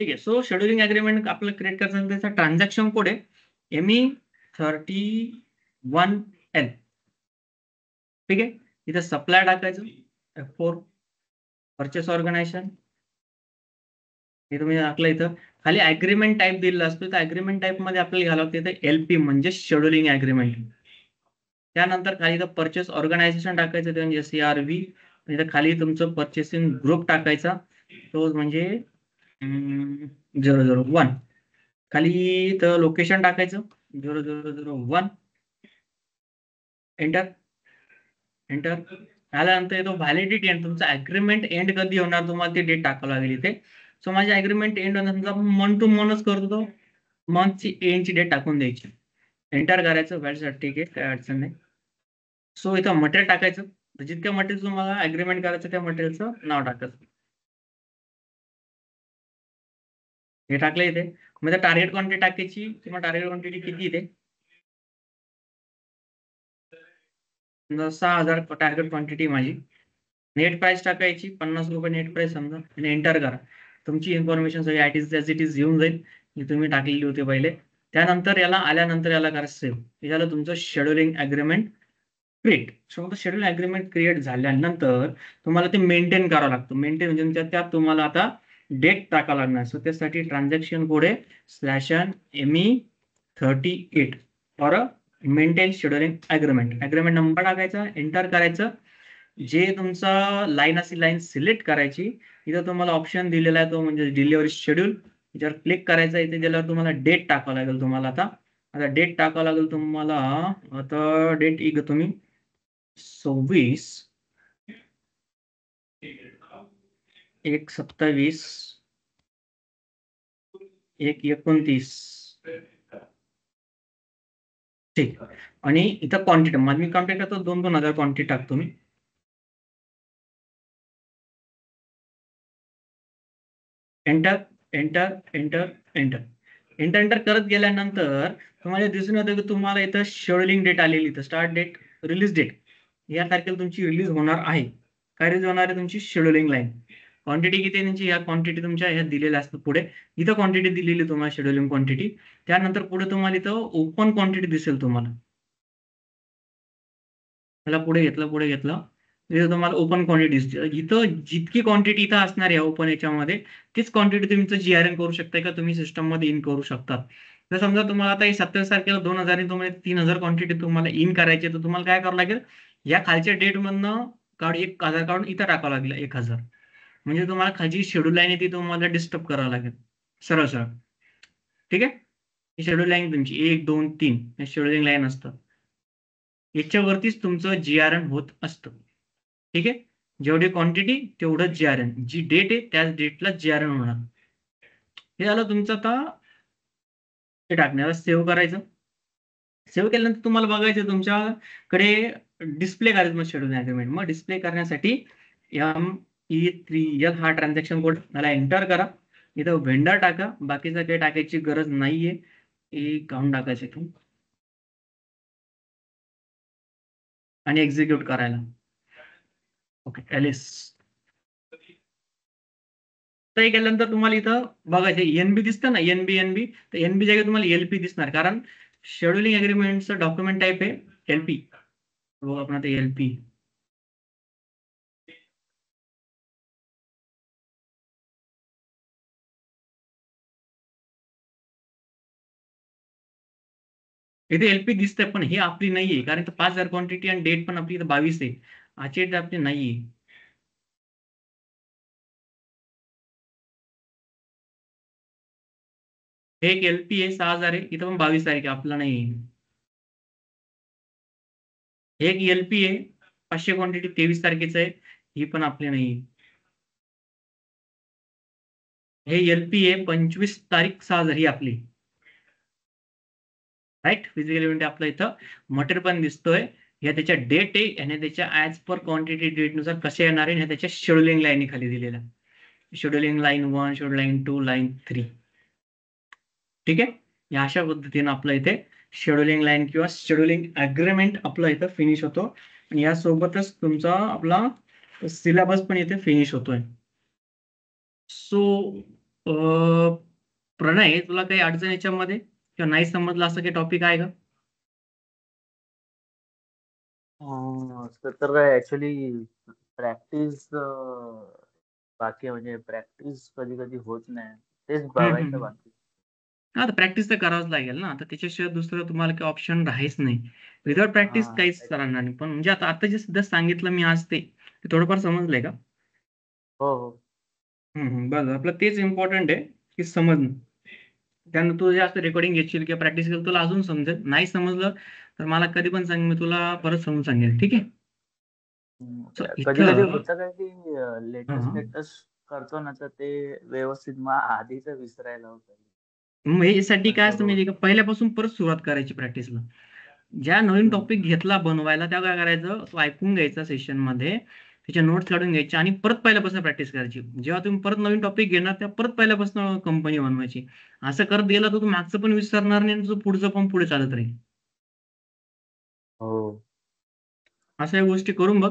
ठीक आहे. सो शेड्युलिंग अग्रीमेंट आपल्याला क्रिएट करायचं, त्याचा ट्रान्झॅक्शन कोड आहे ME31L. ठीक आहे. इथं सप्लाय टाकायचं F4. परचेस ऑर्गनायझेशन हे तुम्ही टाकलं. इथं खाली अग्रीमेंट टाईप दिलेला असतो. तर अग्रीमेंट टाईप मध्ये आपल्याला घालावं लागतं इथं LP म्हणजे शेड्युलिंग अग्रीमेंट. त्यानंतर खाली इथं परचेस ऑर्गनायझेशन टाकायचं, ते म्हणजे CRV. इथं खाली तुमचं परचेसिंग ग्रुप टाकायचा, तो म्हणजे 001. खाली इथं लोकेशन टाकायचं 0001. एंटर. एंटर आल्यानंतर येतो व्हॅलिडिटी एंड. तुमचा अग्रीमेंट एंड कधी होणार तुम्हाला ते डेट टाकावं लागेल इथे. सो माझे अग्रीमेंट एंड होणार, समजा आपण मंथ टू मंथच करतो, तो मंथची एंडची डेट टाकून द्यायची. एंटर करायचं. व्हॅलिड ठीक आहे, काय अडचण नाही. सो इथं मटेरियल टाकायचं. जितक्या मटेरियल तुम्हाला अग्रीमेंट करायचं त्या मटेरियलचं नाव टाकायचं. हे टाकलं इथे. मग टार्गेट क्वांटिटी टाकायची. तुम्हाला टार्गेट क्वांटिटी किती इथे 6000 टार्गेट क्वांटिटी माझी. नेट प्राइस टाकायची 50 रुपये नेट प्राइस समजा, आणि एंटर करा. तुमची इन्फॉर्मेशन सगळी ऍज इट इज येऊन जाईल, जी तुम्ही टाकलेली होती पहिले. त्यानंतर याला आल्यानंतर याला करा सेव्ह. हे झालं तुमचं scheduling agreement create. So scheduling agreement create झाल्यानंतर तुम्हाला ते मेंटेन करावं लागतं. मेंटेन म्हणजे त्यात तुम्हाला आता डेट टाकावं लागणार. सो त्यासाठी ट्रान्झॅक्शन कोड आहे /n ME38 for maintain scheduling agreement. Agreement number टाकायचा, एंटर करायचं. जे तुमचा लाईन असेल लाईन सिलेक्ट करायची. इथं तुम्हाला ऑप्शन दिलेला आहे तो म्हणजे डिलिव्हरी शेड्यूल. याच्यावर क्लिक करायचं. इथे गेल्यावर तुम्हाला डेट टाकावं लागेल तुम्हाला आता. आता डेट टाकावं लागेल तुम्हाला. आता डेट एक तुम्ही 26/1/27 1/29 ठीक. आणि इथं क्वांटिटी मी क्वांटिटी टाकतो 2,000 क्वांटिटी टाकतो मी. Enter enter enter enter enter enter करत गेल्यानंतर तुम्हाला दिसून येतं की तुम्हाला इथं शेड्युलिंग डेट आलेली, इथं स्टार्ट डेट रिलीज डेट या तारखेला तुमची रिलीज होणार आहे. काय रिलीज होणार आहे तुमची शेड्युलिंग लाईन. क्वांटिटी किती आहे त्यांची, या क्वांटिटी तुमच्या ह्या दिलेल्या असतात. पुढे इथं क्वांटिटी दिलेली तुम्हाला शेड्युलिंग क्वांटिटी. त्यानंतर पुढे तुम्हाला इथं ओपन क्वांटिटी दिसेल तुम्हाला. त्याला पुढे घेतलं इथं तुम्हाला ओपन क्वांटिटी दिसते. इथं जितकी क्वांटिटी इथं असणार आहे ओपन याच्यामध्ये तीच क्वांटिटी तुम्ही GRN करू शकता का तुम्ही सिस्टम मध्ये इन करू शकता. तर समजा तुम्हाला आता 27 तारखेला 2,000 तुम्हाला 3,000 क्वांटिटी तुम्हाला इन करायची, तर तुम्हाला काय करावं लागेल, या खालच्या डेट मधनं 1,000 काढून इथं टाकावं लागेल 1,000. म्हणजे तुम्हाला खाली शेड्यूल लाईन आहे ती तुम्हाला डिस्टर्ब करावं लागेल सरळ सरळ. ठीक आहे. ही शेड्यूल लाईन तुमची 1 2 3 हे शेड्यूलिंग लाईन असतं. याच्यावरतीच तुमचं GRN होत असतं. ठीक आहे. जेवढी क्वांटिटी तेवढं GRN, जी डेट आहे त्याच डेटला GRN होणार. हे झालं तुमचं. आता हे टाकण्याला सेव्ह करायचं. सेव्ह केल्यानंतर तुम्हाला बघायचं तुमच्याकडे डिस्प्ले करायचं मग शेड्यूल अग्रीमेंट. मग डिस्प्ले करण्यासाठी ME3L हा ट्रान्झॅक्शन कोड मला एंटर करा. इथं व्हेंडर टाका, बाकीचं काही टाकायची गरज नाहीये. हे काढून टाकायचं इथून आणि एक्झिक्यूट करायला. ओके एलिस. तर केल्यानंतर तुम्हाला इथं बघायचं NB दिसतं ना, NB. तर NB जागी तुम्हाला LP दिसणार, कारण शेड्युलिंग अग्रीमेंटचं डॉक्युमेंट टाईप आहे LP. बघू आपण आता LP. इथे LP दिसतंय पण ही आपली नाहीये, कारण इथं 5,000 क्वांटिटी आणि डेट पण आपली इथं 22 आहे. आजची डेट आपली नाहीये. हे एक LP आहे 6,000 आहे, इथं पण 22 तारीख आहे, आपला नाही. हे एक LP आहे 500 क्वांटिटी 23 तारखेचं आहे, ही पण आपली नाही. हे LP आहे 25 तारीख 6,000 ही आपली. राईट. फिजिकल इव्हेंट आपलं इथं मटेरियल पण दिसतोय. या त्याच्या डेट आहे आणि त्याच्या ऍज पर क्वांटिटी डेट नुसार कसे येणार आहे, त्याच्या शेड्युलिंग लाईन खाली दिलेला. Scheduling line 1, scheduling line 2, line 3. ठीक आहे. या अशा पद्धतीने आपलं इथे शेड्युलिंग लाईन किंवा शेड्युलिंग अग्रीमेंट आपलं इथं फिनिश होतो. आणि यासोबतच तुमचा आपला सिलेबस पण इथे फिनिश होतोय. सो प्रणय, तुला काही अडचण याच्यामध्ये किंवा नाही समजलं असं काही टॉपिक आहे का? तर ऍक्च्युली प्रॅक्टिस बाकी, म्हणजे प्रॅक्टिस कधी कधी होत नाही, तेच बघायचं बाकी. हा, तर प्रॅक्टिस तर करावंच लागेल ना. आता त्याच्याशिवाय दुसरं तुम्हाला काही ऑप्शन राहीच नाही. विदाउट प्रॅक्टिस काहीच चालणार नाही. पण म्हणजे आता जे सुद्धा सांगितलं मी आज ते थोडंफार समजलंय का? हो. बस आपलं तेच इम्पॉर्टंट आहे की समजणं. त्यानं तू जास्त रेकॉर्डिंग घेशील किंवा प्रॅक्टिस केलं तुला अजून समजेल. नाही समजलं तर मला कधी पण सांग, मी तुला परत समजून सांगेल. ठीक आहे. कधी कधी इथं होतं काय की लेटेस्ट करतो ना, तर ते व्यवस्थित मग आधीच विसरायला होतं. मग यासाठी काय असतं म्हणजे पहिल्यापासून परत सुरुवात करायची प्रॅक्टिसला. ज्या नवीन टॉपिक घेतला बनवायला तेव्हा काय करायचं, तो ऐकून घ्यायचा सेशन मध्ये, त्याच्या नोट्स काढून घ्यायच्या आणि परत पहिल्यापासून प्रॅक्टिस करायची. जेव्हा तुम्ही परत नवीन टॉपिक घेणार तेव्हा परत पहिल्यापासून कंपनी बनवायची. असं करत गेला तर तू मागचं पण विसरणार नाही आणि तुझं पुढचं पण पुढे चालत राहील. हो. अशा गोष्टी करून बघ,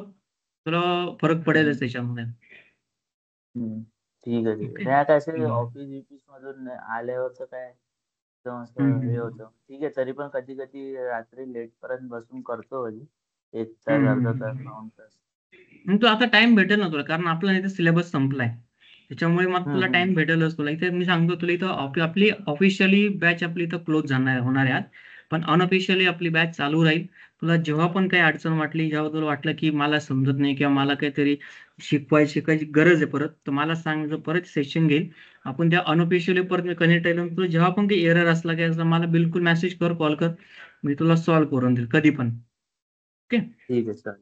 तुला फरक पडेलच त्याच्यामध्ये. ठीक आहे. नाही काय ऑफिस मधून आल्यावरच काय हे होतं. ठीक आहे. तरी पण कधी कधी रात्री लेट पर्यंत बसून करतो, 1 तास, अर्धा तास, पाऊण तास. तू आता टाइम भेटेल ना तुला, कारण आपला इथे सिलेबस संपलाय. त्याच्यामुळे मग तुला टाइम भेटेलच तुला. इथे मी सांगतो तुला, इथं आपली ऑफिशियली बॅच आपली इथं क्लोज होणार आहे आज, पण अनऑफिशियली आपली बॅच चालू राहील. तुला जेव्हा पण काही अडचण वाटली, जेव्हा तुला वाटलं की मला समजत नाही किंवा मला काहीतरी शिकवायची गरज आहे परत, तर मला सांग, परत सेशन घेईल आपण त्या अनऑफिशियली परत कनेक्ट आहे. तुला जेव्हा पण काही एरर असला की असं मला बिलकुल मेसेज कर, कॉल कर, मी तुला सॉल्व्ह करून देईल कधी पण. ओके. ठीक आहे चालेल.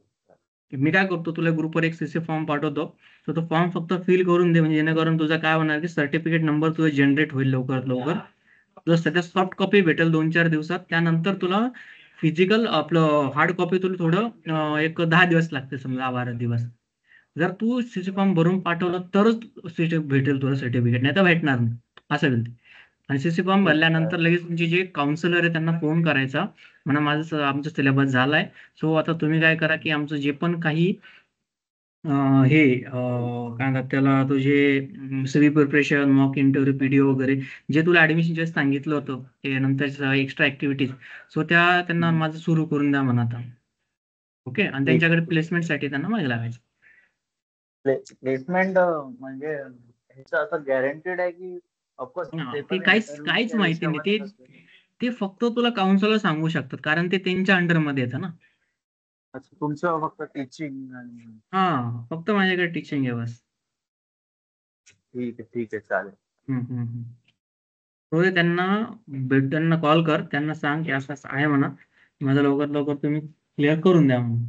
मी काय करतो, तुला ग्रुपवर एक सीसी फॉर्म पाठवतो, तर तो फॉर्म फक्त फिल करून दे, म्हणजे जेणेकरून तुझा काय होणार की सर्टिफिकेट नंबर तुझा जनरेट होईल लवकरात लवकर. तुला सध्या सॉफ्ट कॉपी भेटेल 2-4 दिवसात. त्यानंतर तुला फिजिकल आपलं हार्ड कॉपी तुला थोडं एक 10 दिवस लागते, समजा 12 दिवस. जर तू सीसी फॉर्म भरून पाठवलं तरच भेटेल तुला सर्टिफिकेट, नाही तर भेटणार नाही, असं होईल ते. आणि सीसी फॉर्म भरल्यानंतर लगेच तुमचे जे काउन्सिलर आहे त्यांना फोन करायचा, म्हणा माझं आमचा सिलेबस झालाय, सो आता तुम्ही काय करा की आमचं जे पण काही हे काय म्हणतात त्याला, तुझे CV preparation, mock interview, PDO वगैरे जे तुला ऍडमिशनच्या सांगितलं होतं ते नंतर एक्स्ट्रा ऍक्टिव्हिटीज, सो त्यांना माझं सुरू करून द्या म्हणा आता. ओके. आणि त्यांच्याकडे प्लेसमेंटसाठी त्यांना मागे लावायचं. प्लेसमेंट म्हणजे ह्याचं असं गॅरंटेड आहे की ऑफकोर्स ते काहीच माहिती नाही. ते फक्त तुला काउन्सिलर सांगू शकतात, कारण ते त्यांच्या अंडरमध्ये येतं ना. तुमचं फक्त टीचिंग आणि हा, फक्त माझ्याकडे टीचिंग आहे बस. ठीक आहे चालेल. तो त्यांना कॉल कर, त्यांना सांग की असं आहे म्हणा, माझं लवकर लवकर तुम्ही क्लिअर करून द्या म्हणून.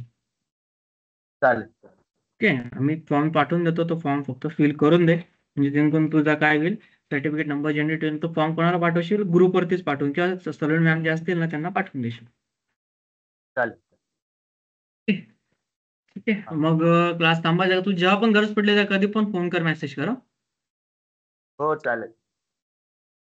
चालेल. ओके. मी फॉर्म पाठवून देतो, तो फॉर्म फक्त फिल करून दे, म्हणजे जेणेकरून तुझा काय होईल, सर्टिफिकेट नंबर जनरेट होईल. तो फॉर्म कोणाला पाठवशील, ग्रुपवरतीच पाठवून, किंवा सलून मॅम जे असतील ना त्यांना पाठवून देशील. चालेल. ठीक आहे. मग क्लास थांबायचा, तू जेव्हा पण गरज पडली तर कधी पण फोन कर, मेसेज कर. हो चालेल.